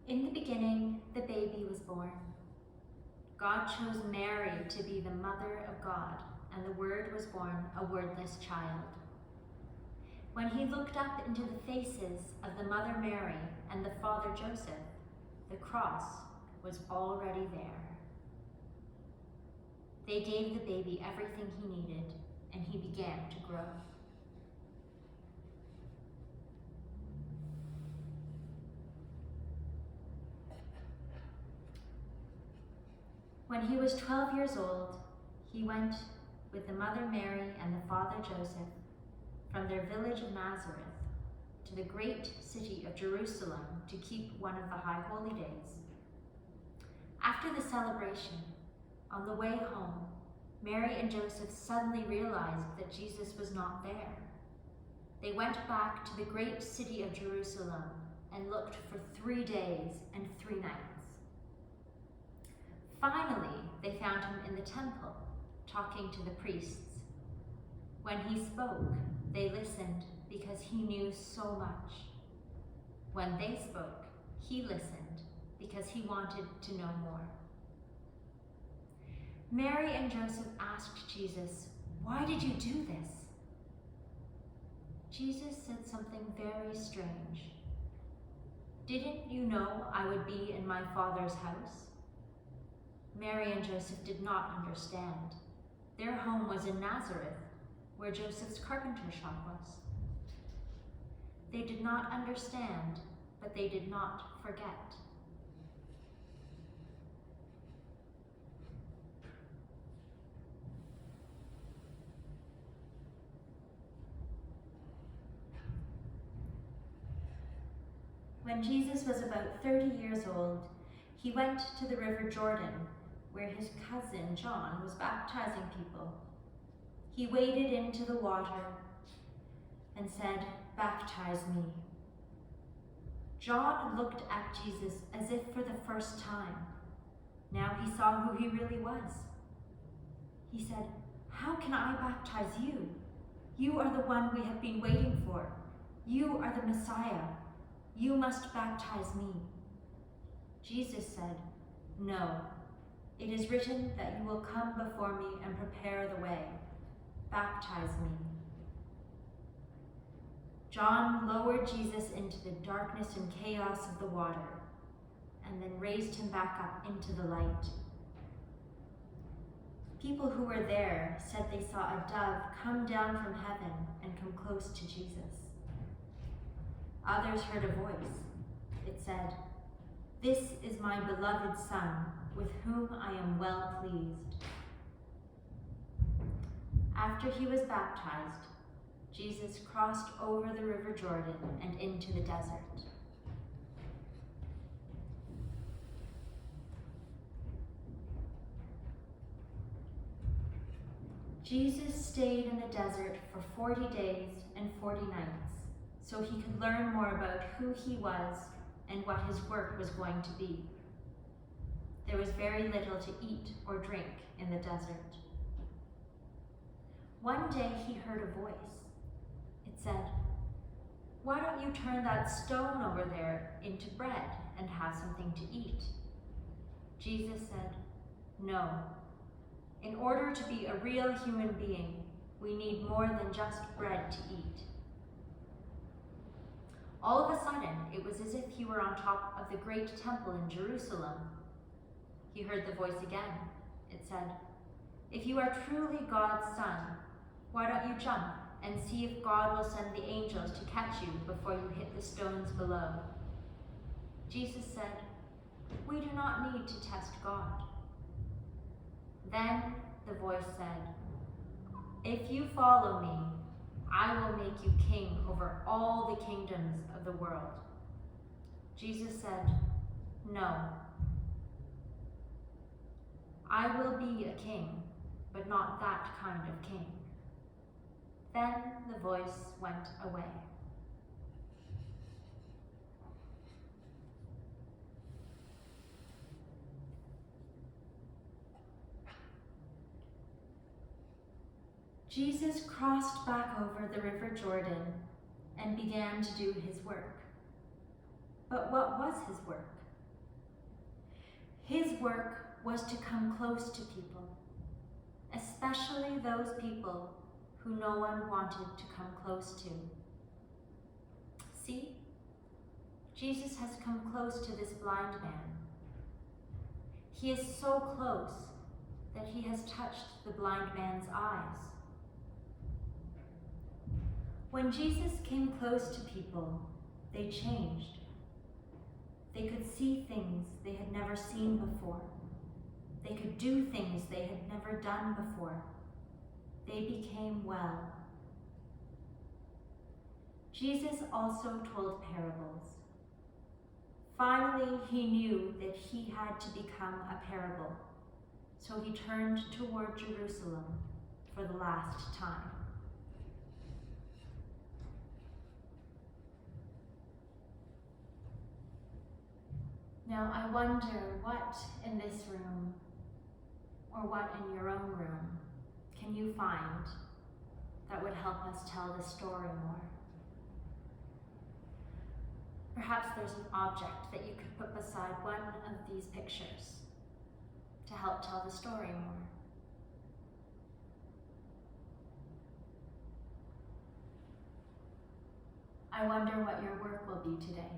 In the beginning, the baby was born. God chose Mary to be the mother of God, and the Word was born a wordless child. When he looked up into the faces of the mother Mary and the father Joseph, the cross was already there. They gave the baby everything he needed, and he began to grow. When he was 12 years old, he went with the mother Mary and the father Joseph from their village of Nazareth to the great city of Jerusalem to keep one of the high holy days. After the celebration, on the way home, Mary and Joseph suddenly realized that Jesus was not there. They went back to the great city of Jerusalem and looked for 3 days and 3 nights. Finally, they found him in the temple, talking to the priests. When he spoke, they listened because he knew so much. When they spoke, he listened because he wanted to know more. Mary and Joseph asked Jesus, "Why did you do this?" Jesus said something very strange. "Didn't you know I would be in my Father's house?" Mary and Joseph did not understand. Their home was in Nazareth, where Joseph's carpenter shop was. They did not understand, but they did not forget. When Jesus was about 30 years old, he went to the river Jordan, where his cousin John was baptizing people. He waded into the water and said, "Baptize me." John looked at Jesus as if for the first time. Now he saw who he really was. He said, "How can I baptize you? You are the one we have been waiting for. You are the Messiah. You must baptize me." Jesus said, "No. It is written that you will come before me and prepare the way. Baptize me." John lowered Jesus into the darkness and chaos of the water, and then raised him back up into the light. People who were there said they saw a dove come down from heaven and come close to Jesus. Others heard a voice. It said, "This is my beloved Son, with whom I am well pleased." After he was baptized, Jesus crossed over the river Jordan and into the desert. Jesus stayed in the desert for 40 days and 40 nights, so he could learn more about who he was and what his work was going to be. There was very little to eat or drink in the desert. One day he heard a voice. It said, "Why don't you turn that stone over there into bread and have something to eat?" Jesus said, "No. In order to be a real human being, we need more than just bread to eat." All of a sudden, it was as if he were on top of the great temple in Jerusalem. He heard the voice again. It said, "If you are truly God's son, why don't you jump and see if God will send the angels to catch you before you hit the stones below?" Jesus said, "We do not need to test God." Then the voice said, "If you follow me, I will make you king over all the kingdoms of the world." Jesus said, "No. I will be a king, but not that kind of king." Then the voice went away. Jesus crossed back over the river Jordan and began to do his work. But what was his work? His work was to come close to people, especially those people who no one wanted to come close to. See, Jesus has come close to this blind man. He is so close that he has touched the blind man's eyes. When Jesus came close to people, they changed. They could see things they had never seen before. They could do things they had never done before. They became well. Jesus also told parables. Finally, he knew that he had to become a parable, so he turned toward Jerusalem for the last time. Now, I wonder what in this room, or what in your own room, can you find that would help us tell the story more? Perhaps there's an object that you could put beside one of these pictures to help tell the story more. I wonder what your work will be today.